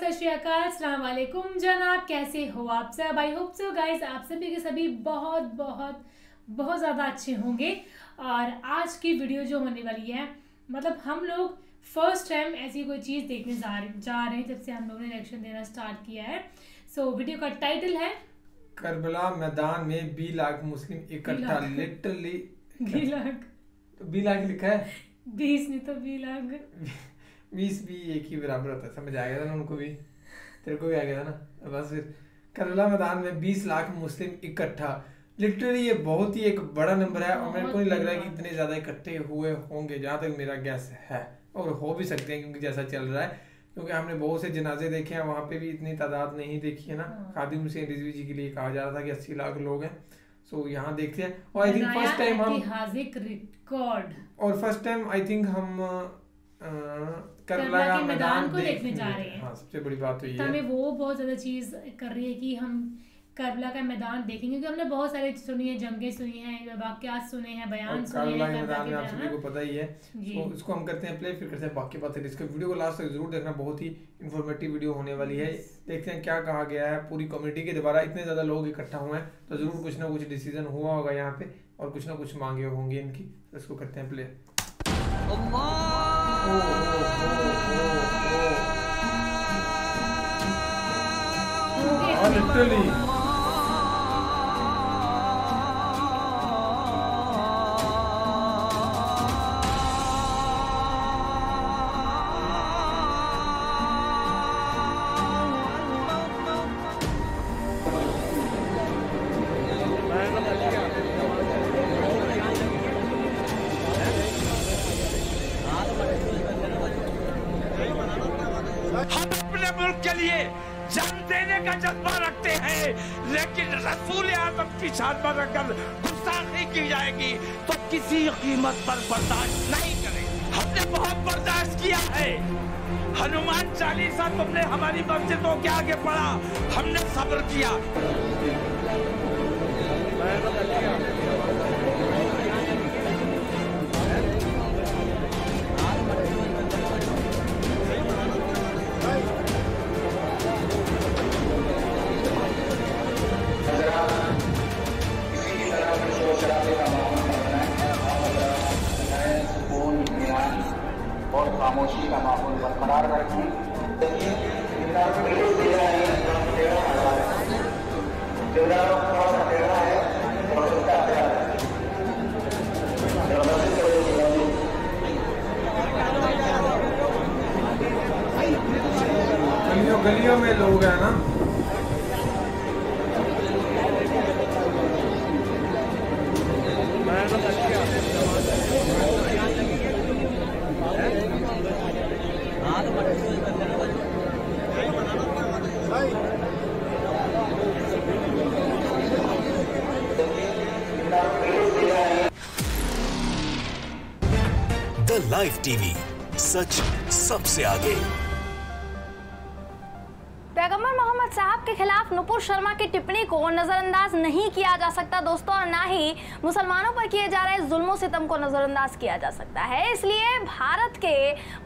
सत श्री अकाल, अस्सलाम वालेकुम जनाब, कैसे हो आप सब। आई होप सो गाइस आप सभी के सभी बहुत बहुत बहुत ज़्यादा अच्छे होंगे। और आज की वीडियो जो होने वाली है, मतलब हम लोग फर्स्ट टाइम ऐसी कोई चीज़ देखने जा रहे हैं जब से हम लोगों ने इलेक्शन देना स्टार्ट किया है। सो वीडियो का टाइटल है करबला मैदान में 20 लाख मुस्लिम इकट्ठा। लिटरली 20 लाख लिखा है, 20 नहीं तो 20 लाख 20 भी एक ही बराबर होता है। समझ आ गया था ना उनको भी, तेरे को भी आ गया था ना। बस फिर करबला मैदान में 20 लाख मुस्लिम इकट्ठा। लिटरली ये बहुत ही एक बड़ा नंबर है और मेरे को नहीं लग रहा है कि इतने ज्यादा इकट्ठे हुए होंगे, जहाँ तक मेरा गैस है। और हो भी सकते हैं क्योंकि जैसा चल रहा है, क्योंकि हमने बहुत से जनाजे देखे हैं, वहाँ पे भी इतनी तादाद नहीं देखी है ना। खादिम हुसैन रिजवी जी के लिए कहा जा रहा था कि 80 लाख लोग हैं। सो यहाँ देखते हैं। और आई थिंक फर्स्ट टाइम हम रिकॉर्ड और फर्स्ट टाइम आई थिंक हम करबला का मैदान को देखने जा रहे हैं। हाँ, सबसे बड़ी बात तो ये है, हमें वो बहुत ज्यादा चीज कर रही है कि हम करबला का मैदान देखेंगे, क्योंकि हमने बहुत सारी सुनी है, जंगें सुनी हैं, वाकयात सुने हैं, बयान सुने हैं। करबला के मैदान में आप सभी को पता ही है। तो इसको हम करते हैं प्ले, फिर करते हैं बाकी बातें। इसके वीडियो को लास्ट तक जरूर देखना, बहुत ही इंफॉर्मेटिव वीडियो होने वाली है। देखते हैं क्या कहा गया है पूरी कम्युनिटी के द्वारा। इतने ज्यादा लोग इकट्ठा हुए हैं तो जरूर कुछ ना कुछ डिसीजन हुआ होगा यहाँ पे और कुछ ना कुछ मांगे होंगे इनकी। इसको करते हैं प्ले। लिटरली मुल्क के लिए जान देने का जज्बा रखते हैं, लेकिन रसूल आज़म की शान पर अगर गुस्ताखी की जाएगी तो किसी कीमत पर बर्दाश्त नहीं करें। हमने बहुत बर्दाश्त किया है। हनुमान चालीसा तुमने हमारी मस्जिदों के आगे पढ़ा, हमने सब्र किया। और खामोशी का माहौल बरकरार रखें। गलियों में लोग हैं ना। द लाइव टीवी, सच सबसे आगे। पैगंबर मोहम्मद साहब के खिलाफ नुपुर शर्मा की टिप्पणी को नजरअंदाज नहीं किया जा सकता दोस्तों, और ना ही मुसलमानों पर किए जा रहे जुल्मों सितम को नजरअंदाज किया जा सकता है। इसलिए भारत के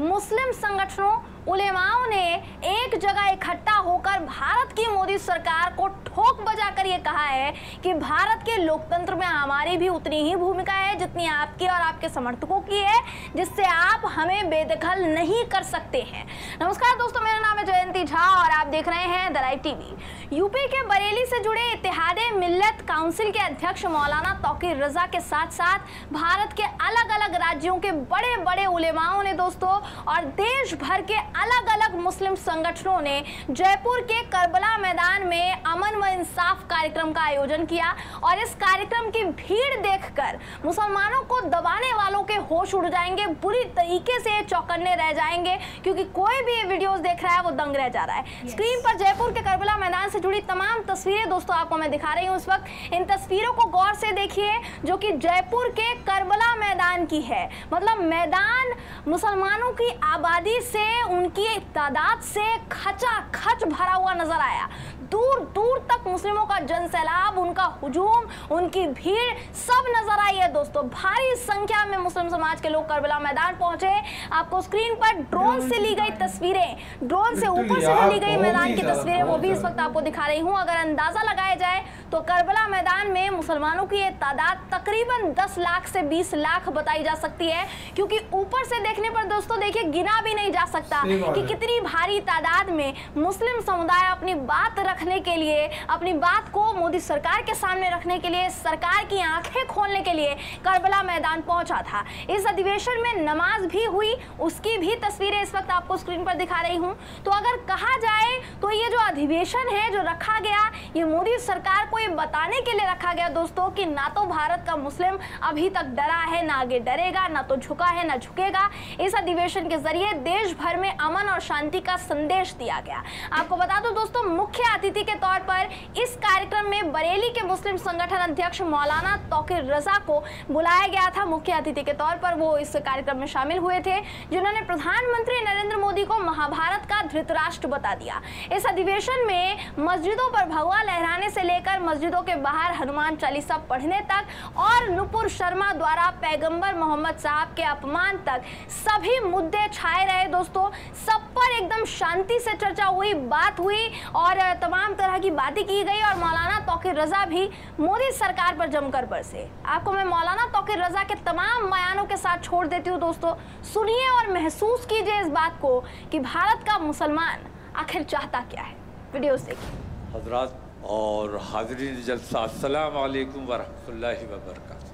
मुस्लिम संगठनों, उलेमाओं ने एक जगह इकट्ठा होकर भारत की मोदी सरकार को ठोक बजाकर ये कहा है कि भारत के लोकतंत्र में हमारी भी उतनी ही भूमिका है जितनी आपकी और आपके समर्थकों की है, जिससे आप हमें बेदखल नहीं कर सकते हैं। नमस्कार दोस्तों, मेरा नाम है जयंती झा और आप देख रहे हैं द लाइव टीवी। यूपी के बरेली से जुड़े इत्तेहादे मिल्लत काउंसिल के अध्यक्ष मौलाना तौकीर रजा के साथ साथ भारत के अलग अलग राज्यों के बड़े बड़े उलेमाओं ने दोस्तों और देश भर के अलग अलग मुस्लिम संगठनों ने जयपुर के करबला मैदान में अमन व इंसाफ कार्यक्रम का आयोजन किया। और इस कार्यक्रम की भीड़ देखकर मुसलमानों को दबाने वालों के होश उड़ जाएंगे, बुरी तरीके से चौकन्ने रह जाएंगे, क्योंकि कोई भी ये वीडियोस देख रहा है वो दंग रह जा रहा है। स्क्रीन पर जयपुर के करबला मैदान से जुड़ी तमाम तस्वीरें दोस्तों आपको मैं दिखा रही हूँ इस वक्त। इन तस्वीरों को गौर से देखिए, जो कि जयपुर के करबला मैदान की है। मतलब मैदान मुसलमानों की आबादी से, उनकी तादाद से खचाखच भरा हुआ नजर आया। दूर दूर तक मुस्लिमों का जनसैलाब, उनका हुजूम, उनकी भीड़ सब नजर आई है दोस्तों। भारी संख्या में मुस्लिम समाज के लोग करबला मैदान पहुंचे। आपको स्क्रीन पर ड्रोन से ली गई तस्वीरें, ड्रोन से ऊपर से ली गई मैदान की तस्वीरें वो भी इस वक्त आपको दिखा रही हूं। अगर अंदाजा लगाया जाए तो करबला मैदान में मुसलमानों की ये तादाद तकरीबन 10 लाख से 20 लाख बताई जा सकती है, क्योंकि ऊपर से देखने पर दोस्तों देखिए गिना भी नहीं जा सकता कि कितनी भारी तादाद में मुस्लिम समुदाय अपनी बात रखने के लिए, अपनी बात को मोदी सरकार के सामने रखने के लिए, सरकार की आंखें खोलने के लिए करबला मैदान पहुंचा था। इस अधिवेशन में नमाज भी हुई, उसकी भी तस्वीरें इस वक्त आपको स्क्रीन पर दिखा रही हूं। तो अगर कहा जाए तो ये जो अधिवेशन है जो रखा गया, ये मोदी सरकार को ये बताने के लिए रखा गया दोस्तों कि ना तो भारत का मुस्लिम अभी तक डरा है, ना आगे डरेगा, ना तो झुका है, ना झुकेगा। इस अधिवेशन के जरिए देश भर में अमन और शांति का संदेश दिया गया। आपको बता दूं दोस्तों, मुख्य अतिथि के तौर पर इस कार्यक्रम में बरेली के मुस्लिम संगठन अध्यक्ष मौलाना तौकीर रजा को बुलाया गया था। मुख्य अतिथि के तौर पर वो इस कार्यक्रम में शामिल हुए थे, जिन्होंने प्रधानमंत्री नरेंद्र मोदी को महाभारत का धृतराष्ट्र बता दिया। इस अधिवेशन में मस्जिदों पर भगवा लहराने से लेकर मस्जिदों के बाहर हनुमान चालीसा पढ़ने तक और नुपुर शर्मा द्वारा पैगंबर मोहम्मद साहब के अपमान तक सभी मुद्दे छाए रहे दोस्तों। सब पर एकदम शांति से चर्चा हुई, बात हुई और तमाम तरह की बातें की गई और मौलाना तौकीर रजा भी मोदी सरकार पर जमकर बरसे। आपको मैं मौलाना तौकीर रजा के तमाम बयानों के साथ छोड़ देती हूँ दोस्तों, सुनिए और महसूस कीजिए इस बात को कि भारत का मुसलमान आखिर चाहता क्या है। वीडियो देखिए। हजरात और हाज़रीन जलसा, अस्सलाम वालेकुम वरहमतुल्लाहि वबरकातुहू।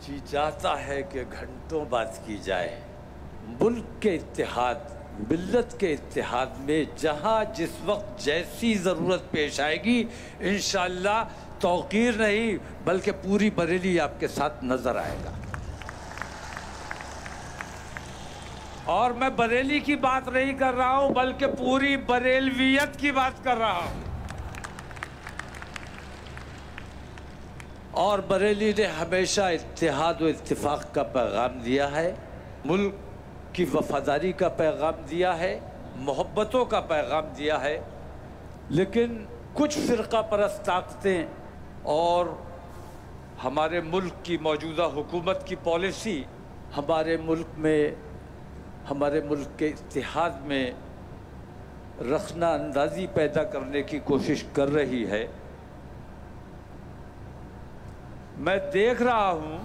जी चाहता है कि घंटों बात की जाए मुल्क के इत्तेहाद, मिल्लत के इत्तेहाद में। जहाँ जिस वक्त जैसी ज़रूरत पेश आएगी इंशाअल्लाह तौकीर नहीं बल्कि पूरी बरेली आपके साथ नज़र आएगा। और मैं बरेली की बात नहीं कर रहा हूँ बल्कि पूरी बरेलवियत की बात कर रहा हूँ। और बरेली ने हमेशा इत्तेहाद व इत्तिफाक का पैगाम दिया है, मुल्क की वफादारी का पैगाम दिया है, मोहब्बतों का पैगाम दिया है। लेकिन कुछ फ़िरका परस्त ताकतें और हमारे मुल्क की मौजूदा हुकूमत की पॉलिसी हमारे मुल्क के इत्तेहाद में रखना अंदाज़ी पैदा करने की कोशिश कर रही है। मैं देख रहा हूं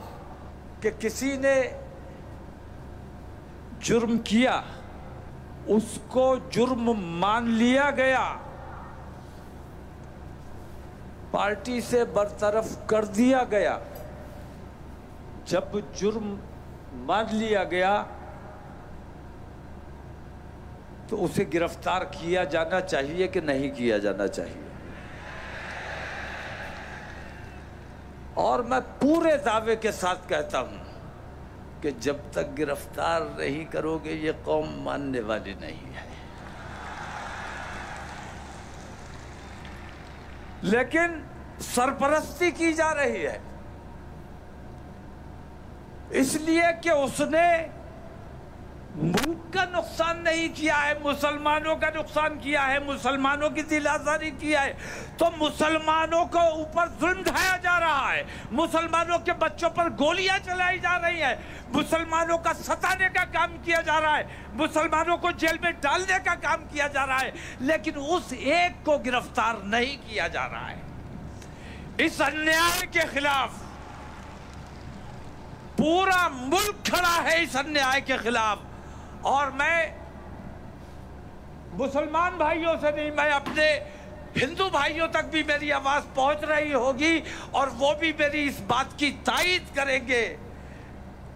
कि किसी ने जुर्म किया, उसको जुर्म मान लिया गया, पार्टी से बरतरफ कर दिया गया। जब जुर्म मान लिया गया तो उसे गिरफ्तार किया जाना चाहिए कि नहीं किया जाना चाहिए। और मैं पूरे दावे के साथ कहता हूं कि जब तक गिरफ्तार नहीं करोगे ये कौम मानने वाली नहीं है। लेकिन सरपरस्ती की जा रही है इसलिए कि उसने मुल्क का नुकसान नहीं किया है, मुसलमानों का नुकसान किया है, मुसलमानों की दिल आज़ारी किया है। तो मुसलमानों को ऊपर जुल्म ढाया जा रहा है, मुसलमानों के बच्चों पर गोलियां चलाई जा रही है, मुसलमानों का सताने का काम किया जा रहा है, मुसलमानों को जेल में डालने का काम किया जा रहा है, लेकिन उस एक को गिरफ्तार नहीं किया जा रहा है। इस अन्याय के खिलाफ पूरा मुल्क खड़ा है, इस अन्याय के खिलाफ। और मैं मुसलमान भाइयों से नहीं, मैं अपने हिंदू भाइयों तक भी मेरी आवाज पहुंच रही होगी और वो भी मेरी इस बात की तायीद करेंगे।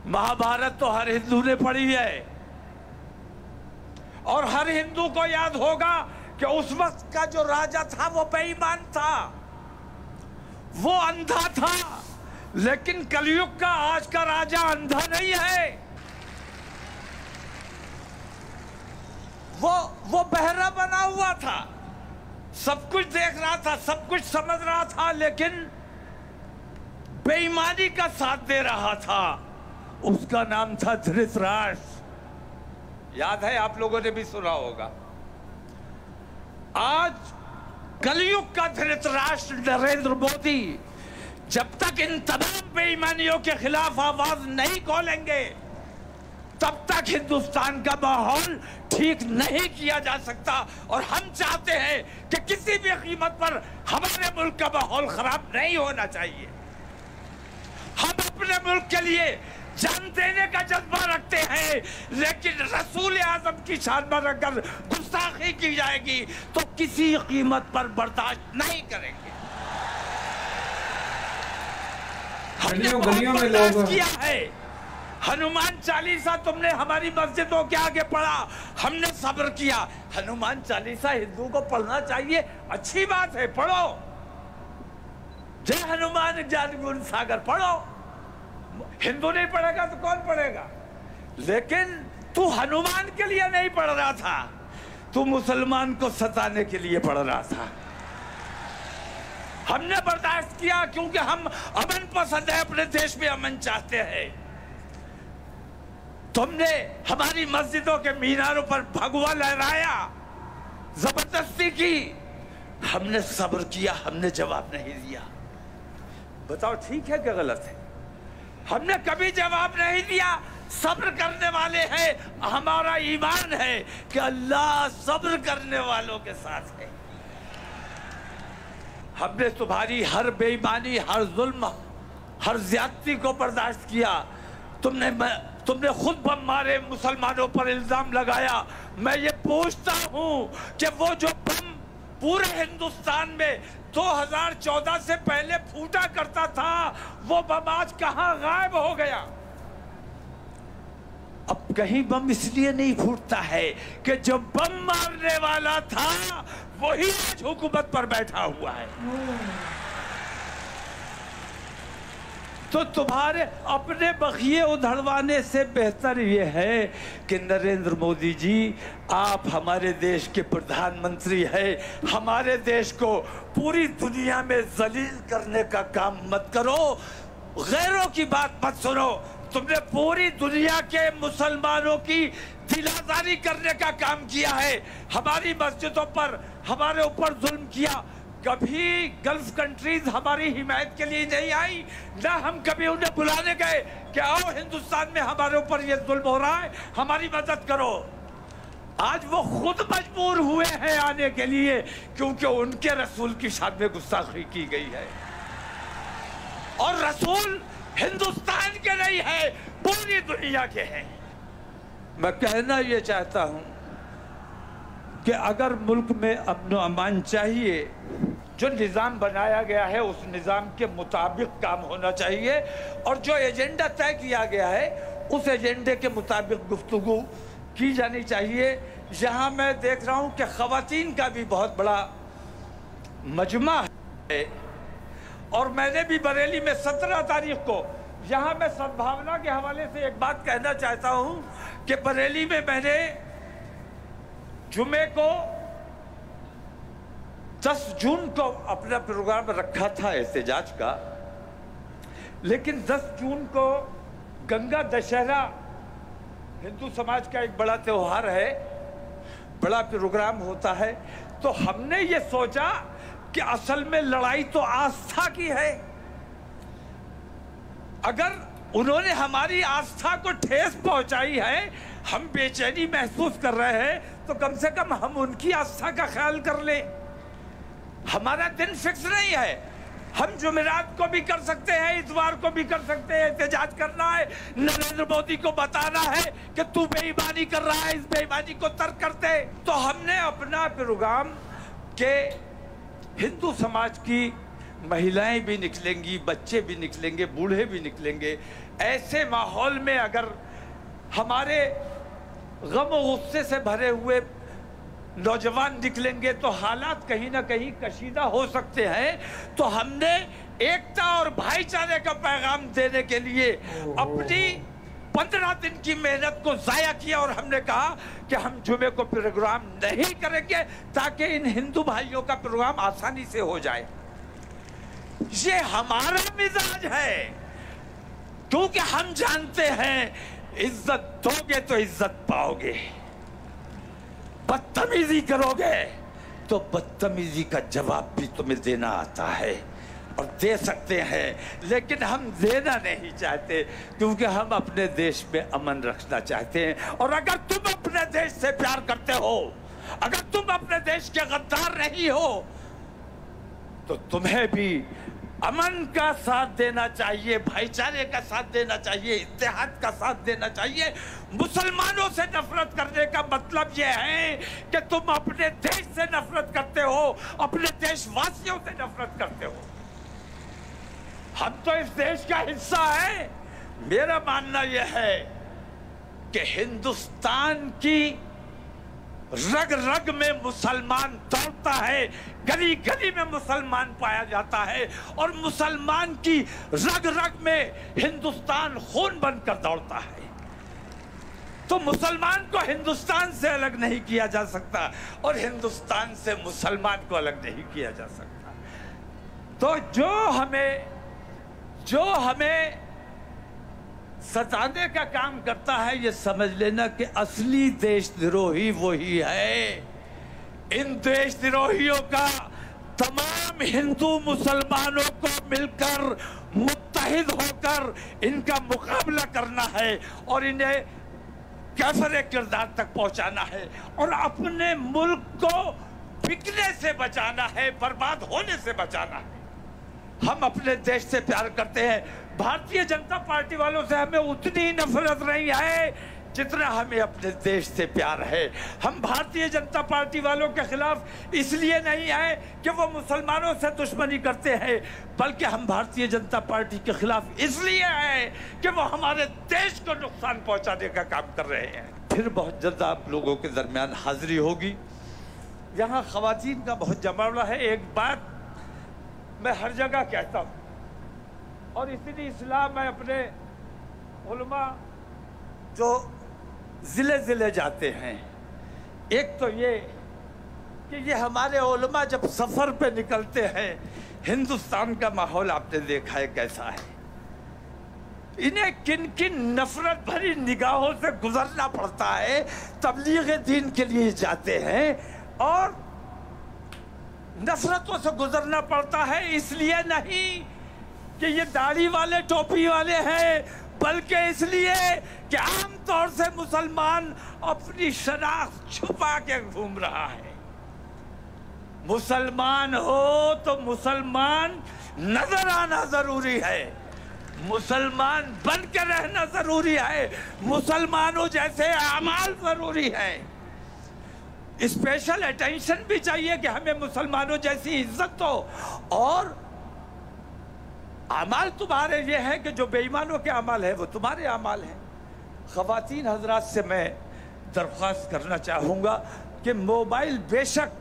महाभारत तो हर हिंदू ने पढ़ी है और हर हिंदू को याद होगा कि उस वक्त का जो राजा था वो बेईमान था, वो अंधा था। लेकिन कलयुग का आज का राजा अंधा नहीं है, वो बहरा बना हुआ था, सब कुछ देख रहा था, सब कुछ समझ रहा था, लेकिन बेईमानी का साथ दे रहा था। उसका नाम था धृतराष्ट्र। याद है, आप लोगों ने भी सुना होगा। आज कलयुग का धृतराष्ट्र नरेंद्र मोदी जब तक इन तमाम बेईमानियों के खिलाफ आवाज नहीं खोलेंगे तब तक हिंदुस्तान का माहौल ठीक नहीं किया जा सकता। और हम चाहते हैं कि किसी भी कीमत पर हमारे मुल्क का माहौल खराब नहीं होना चाहिए। हम अपने मुल्क के लिए जान देने का जज्बा रखते हैं, लेकिन रसूल आजम की शान पर अगर गुस्ताखी की जाएगी तो किसी कीमत पर बर्दाश्त नहीं करेंगे। हमने गलियों में बर्दाश्त किया है। हनुमान चालीसा तुमने हमारी मस्जिदों के आगे पढ़ा, हमने सब्र किया। हनुमान चालीसा हिंदू को पढ़ना चाहिए, अच्छी बात है, पढ़ो। जय हनुमान ज्ञान गुण सागर पढ़ो। हिंदू नहीं पढ़ेगा तो कौन पढ़ेगा? लेकिन तू हनुमान के लिए नहीं पढ़ रहा था, तू मुसलमान को सताने के लिए पढ़ रहा था। हमने बर्दाश्त किया क्योंकि हम अमन पसंद है, अपने देश में अमन चाहते हैं। तुमने हमारी मस्जिदों के मीनारों पर भगवा लहराया, जबरदस्ती की, हमने सब्र किया, हमने जवाब नहीं दिया। बताओ ठीक है क्या गलत है? हमने कभी जवाब नहीं दिया। सब्र करने वाले हैं, हमारा ईमान है कि अल्लाह सब्र करने वालों के साथ है। हमने तुम्हारी हर बेईमानी, हर जुल्म, हर ज्यादती को बर्दाश्त किया। तुमने खुद बम मारे, मुसलमानों पर इल्जाम लगाया। मैं ये पूछता हूं कि वो जो बम पूरे हिंदुस्तान में 2014 से पहले फूटा करता था, वो बम आज कहां गायब हो गया? अब कहीं बम इसलिए नहीं फूटता है कि जो बम मारने वाला था वही आज हुकूमत पर बैठा हुआ है। तो तुम्हारे अपने बखिए उधड़वाने से बेहतर ये है कि नरेंद्र मोदी जी, आप हमारे देश के प्रधानमंत्री हैं। हमारे देश को पूरी दुनिया में जलील करने का काम मत करो, गैरों की बात मत सुनो। तुमने पूरी दुनिया के मुसलमानों की दिलाजारी करने का काम किया है। हमारी मस्जिदों पर हमारे ऊपर जुल्म किया। कभी गल्फ कंट्रीज हमारी हिमायत के लिए नहीं आई, ना हम कभी उन्हें बुलाने गए कि आओ हिंदुस्तान में हमारे ऊपर ये जुल्म हो रहा है, हमारी मदद करो। आज वो खुद मजबूर हुए हैं आने के लिए क्योंकि उनके रसूल की शान में गुस्ताखी की गई है। और रसूल हिंदुस्तान के नहीं है, पूरी दुनिया के हैं। मैं कहना ये चाहता हूं कि अगर मुल्क में अमन अमान चाहिए, जो निज़ाम बनाया गया है उस निज़ाम के मुताबिक काम होना चाहिए और जो एजेंडा तय किया गया है उस एजेंडे के मुताबिक गुफ्तगू की जानी चाहिए। यहाँ मैं देख रहा हूँ कि ख़वातीन का भी बहुत बड़ा मजमा है और मैंने भी बरेली में 17 तारीख को, यहाँ मैं सद्भावना के हवाले से एक बात कहना चाहता हूँ कि बरेली में मैंने जुमे को 10 जून को अपना प्रोग्राम रखा था एहतजाज का, लेकिन 10 जून को गंगा दशहरा हिंदू समाज का एक बड़ा त्योहार है, बड़ा प्रोग्राम होता है। तो हमने ये सोचा कि असल में लड़ाई तो आस्था की है। अगर उन्होंने हमारी आस्था को ठेस पहुंचाई है, हम बेचैनी महसूस कर रहे हैं, तो कम से कम हम उनकी आस्था का ख्याल कर लें। हमारा दिन फिक्स नहीं है, हम जुमेरात को भी कर सकते हैं, इतवार को भी कर सकते हैं। एहतजाज करना है, नरेंद्र मोदी को बताना है कि तू बेईमानी कर रहा है, इस बेईमानी को तर्क करते। तो हमने अपना प्रोग्राम के हिंदू समाज की महिलाएं भी निकलेंगी, बच्चे भी निकलेंगे, बूढ़े भी निकलेंगे। ऐसे माहौल में अगर हमारे गम और गुस्से से भरे हुए नौजवान निकलेंगे तो हालात कहीं ना कहीं कशीदा हो सकते हैं। तो हमने एकता और भाईचारे का पैगाम देने के लिए अपनी 15 दिन की मेहनत को जाया किया और हमने कहा कि हम जुमे को प्रोग्राम नहीं करेंगे ताकि इन हिंदू भाइयों का प्रोग्राम आसानी से हो जाए। ये हमारा मिजाज है क्योंकि हम जानते हैं इज्जत दोगे तो इज्जत पाओगे, बदतमीजी करोगे तो बदतमीजी का जवाब भी तुम्हें देना आता है और दे सकते हैं, लेकिन हम देना नहीं चाहते क्योंकि हम अपने देश में अमन रखना चाहते हैं। और अगर तुम अपने देश से प्यार करते हो, अगर तुम अपने देश के गद्दार नहीं हो, तो तुम्हें भी अमन का साथ देना चाहिए, भाईचारे का साथ देना चाहिए, इत्तेहाद का साथ देना चाहिए। मुसलमानों से नफरत करने का मतलब यह है कि तुम अपने देश से नफरत करते हो, अपने देशवासियों से नफरत करते हो। हम तो इस देश का हिस्सा है। मेरा मानना यह है कि हिंदुस्तान की रग रग में मुसलमान दौड़ता है, गली गली में मुसलमान पाया जाता है और मुसलमान की रग रग में हिंदुस्तान खून बनकर दौड़ता है। तो मुसलमान को हिंदुस्तान से अलग नहीं किया जा सकता और हिंदुस्तान से मुसलमान को अलग नहीं किया जा सकता। तो जो हमें सताने का काम करता है, ये समझ लेना कि असली देशद्रोही वही है। इन देशद्रोहियों का तमाम हिंदू मुसलमानों को मिलकर मुत्तहिद होकर इनका मुकाबला करना है और इन्हें कैफरे किरदार तक पहुंचाना है और अपने मुल्क को बिकने से बचाना है, बर्बाद होने से बचाना है। हम अपने देश से प्यार करते हैं। भारतीय जनता पार्टी वालों से हमें उतनी नफरत नहीं है जितना हमें अपने देश से प्यार है। हम भारतीय जनता पार्टी वालों के खिलाफ इसलिए नहीं है कि वो मुसलमानों से दुश्मनी करते हैं, बल्कि हम भारतीय जनता पार्टी के खिलाफ इसलिए हैं कि वो हमारे देश को नुकसान पहुंचाने का काम कर रहे हैं। फिर बहुत जल्द आप लोगों के दरमियान हाजिरी होगी। यहाँ खवातीन का बहुत जमावड़ा है। एक बात मैं हर जगह कहता हूँ और इसीलिए इस्लाम में अपने उलमा जो ज़िले ज़िले जाते हैं, एक तो ये कि ये हमारे उलमा जब सफ़र पे निकलते हैं, हिंदुस्तान का माहौल आपने देखा है कैसा है। इन्हें किन किन नफरत भरी निगाहों से गुजरना पड़ता है। तबलीग दीन के लिए जाते हैं और नफरतों से गुजरना पड़ता है, इसलिए नहीं कि ये दाढ़ी वाले टोपी वाले हैं, बल्कि इसलिए कि आम तौर से मुसलमान अपनी शनाख्त छुपा के घूम रहा है। मुसलमान हो तो मुसलमान नजर आना जरूरी है, मुसलमान बन के रहना जरूरी है, मुसलमानों जैसे अमाल जरूरी है। स्पेशल अटेंशन भी चाहिए कि हमें मुसलमानों जैसी इज्जत हो। और अमाल तुम्हारे ये है कि जो बेईमानों के अमाल है वो तुम्हारे अमाल हैं। ख़वातीन हजरात से मैं दरख्वास्त करना चाहूँगा कि मोबाइल बेशक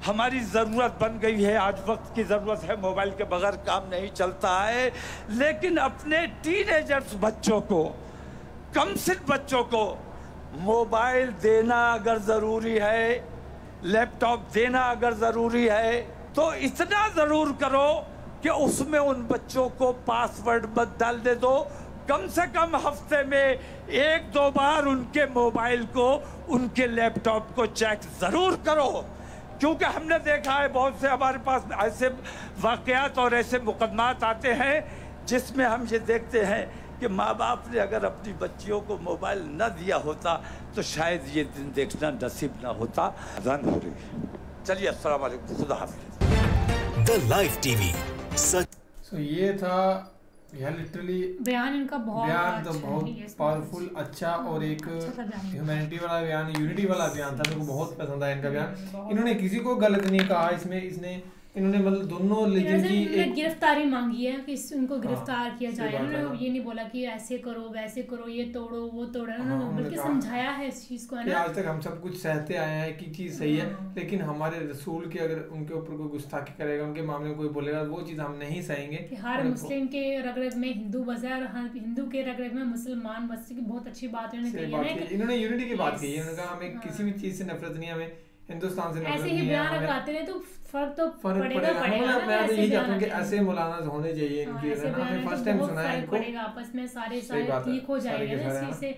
हमारी ज़रूरत बन गई है, आज वक्त की ज़रूरत है, मोबाइल के बगैर काम नहीं चलता है, लेकिन अपने टीनेजर्स बच्चों को, कम सिन बच्चों को मोबाइल देना अगर ज़रूरी है, लैपटॉप देना अगर ज़रूरी है, तो इतना ज़रूर करो कि उसमें उन बच्चों को पासवर्ड मत डालने दो। कम से कम हफ्ते में 1-2 बार उनके मोबाइल को, उनके लैपटॉप को चेक ज़रूर करो, क्योंकि हमने देखा है बहुत से हमारे पास ऐसे वाक़यात और ऐसे मुकदमात आते हैं जिसमें हम ये देखते हैं कि माँ बाप ने अगर अपनी बच्चियों को मोबाइल न दिया होता तो शायद ये दिन देखना नसीब ना होता। अज़ान हो रही है। चलिए, अस्सलाम वालेकुम, खुदा हाफ़िज़। द लाइव टीवी सच। सो ये था यह लिटरली बयान इनका बयान तो बहुत पावरफुल, अच्छा और एक ह्यूमैनिटी वाला बयान, यूनिटी वाला बयान था। मेरे को बहुत पसंद आया इनका बयान। इन्होंने किसी को गलत नहीं कहा इसमें, इन्होंने मतलब दोनों लेकिन की एक गिरफ्तारी मांगी है कि उनको गिरफ्तार किया जाए। उन्होंने ये नहीं बोला कि ऐसे करो वैसे करो, ये तोड़ो वो तोड़ो, बल्कि समझाया है इस चीज को, है ना। आज तक हम सब कुछ सहते आए हैं कि चीज सही है, लेकिन हमारे रसूल के अगर उनके ऊपर कोई गुस्ताखी करेगा, उनके मामले में कोई बोलेगा, वो चीज हम नहीं सहेंगे। हर मुस्लिम के रगरग में हिंदू बसे और हिंदू के रगरग में मुसलमान बसे की बहुत अच्छी बात इन्होंने यूनिटी की बात की। इन्होंने कहा हमें किसी भी चीज से नफरत नहीं, हमें हिंदुस्तान से ऐसे ही बयान अगर आते रहे तो फर्क पड़ेगा। मैं तो यही चाहता हूँ कि ऐसे मौलाना होने चाहिए इनकी। हमें फर्स्ट टाइम सुना है इनको, आपस में सारे ठीक हो जाएंगे ना इस चीज से।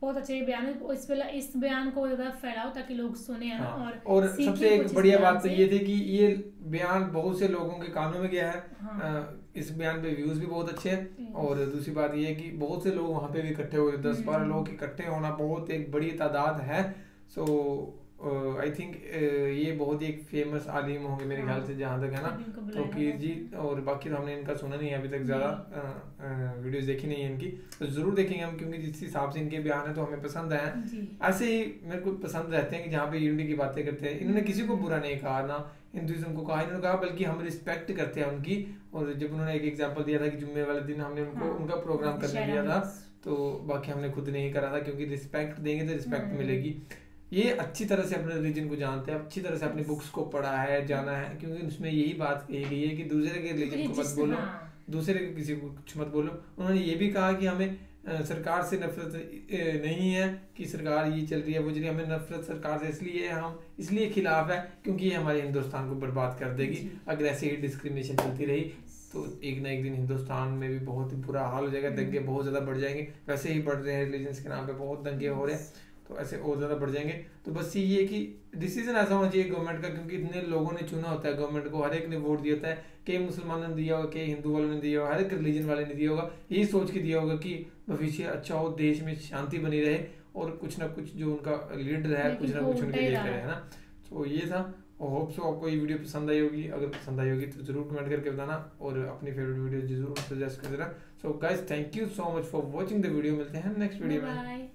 बहुत अच्छे बयान है। इस बयान को ज्यादा फैलाओ ताकि लोग सुने है ना। और सबसे एक बढ़िया बात तो ये थी कि ये बयान बहुत से लोगों के कानों में गया है। इस बयान पे व्यूज भी बहुत अच्छे हैं। और दूसरी बात ये है कि बहुत से लोग वहाँ पे भी इकट्ठे हुए, 10-12 लोग इकट्ठे होना बहुत एक बड़ी तादाद है। सो आई थिंक ये बहुत ही एक फेमस आलिम होंगे मेरे ख्याल से, जहाँ तक है ना। तो कीर जी और बाकी तो हमने इनका सुना नहीं है अभी तक, ज़्यादा वीडियोस देखी नहीं है इनकी, तो ज़रूर देखेंगे हम, क्योंकि जिस हिसाब से इनके बयान है तो हमें पसंद आए हैं। ऐसे ही मेरे को पसंद रहते हैं कि जहाँ पे यूनिटी की बातें करते हैं। इन्होंने किसी को बुरा नहीं कहा, ना हिंदुइज्म को कहा, इन्होंने कहा बल्कि हम रिस्पेक्ट करते हैं उनकी। और जब उन्होंने एक एग्जाम्पल दिया था कि जुम्मे वाले दिन हमने उनको उनका प्रोग्राम करने दिया था, तो बाकी हमने खुद नहीं करा था, क्योंकि रिस्पेक्ट देंगे तो रिस्पेक्ट मिलेगी। ये अच्छी तरह से अपने रिलीजन को जानते हैं, अच्छी तरह से अपनी बुक्स को पढ़ा है, जाना है, क्योंकि उसमें यही बात कही गई है कि दूसरे के रिलीजन को मत बोलो, दूसरे के किसी को कुछ मत बोलो। उन्होंने ये भी कहा कि हमें सरकार से नफरत नहीं है कि सरकार ये चल रही है वो चल रही है, हमें नफरत सरकार से इसलिए है, हम इसलिए खिलाफ है क्योंकि ये हमारे हिंदुस्तान को बर्बाद कर देगी। अगर ऐसे ही डिस्क्रिमिनेशन चलती रही तो एक ना एक दिन हिंदुस्तान में भी बहुत बुरा हाल हो जाएगा, दंगे बहुत ज़्यादा बढ़ जाएंगे। वैसे ही बढ़ रहे हैं रिलीजन्स के नाम पे, बहुत दंगे हो रहे हैं, तो ऐसे और ज़्यादा बढ़ जाएंगे। तो बस ये कि डिसीजन ऐसा होना चाहिए गवर्नमेंट का, क्योंकि इतने लोगों ने चुना होता है गवर्नमेंट को, हर एक ने वोट दिया होता है, कई मुसलमानों ने दिया होगा, कई हिंदू वालों ने दिया होगा, हर एक रिलीजन वाले ने दिया होगा, यही सोच के दिया होगा कि भविष्य अच्छा हो, देश में शांति बनी रहे और कुछ ना कुछ जो उनका लीडर है कुछ ना कुछ उनके देख रहे है ना। तो ये था, और होप सो आपको ये वीडियो पसंद आई होगी। अगर पसंद आई होगी तो जरूर कमेंट करके बताना और अपनी फेवरेट वीडियो जरूर सजेस्ट कर देना। So guys, thank you so much for watching the video. मिलते हैं नेक्स्ट वीडियो में।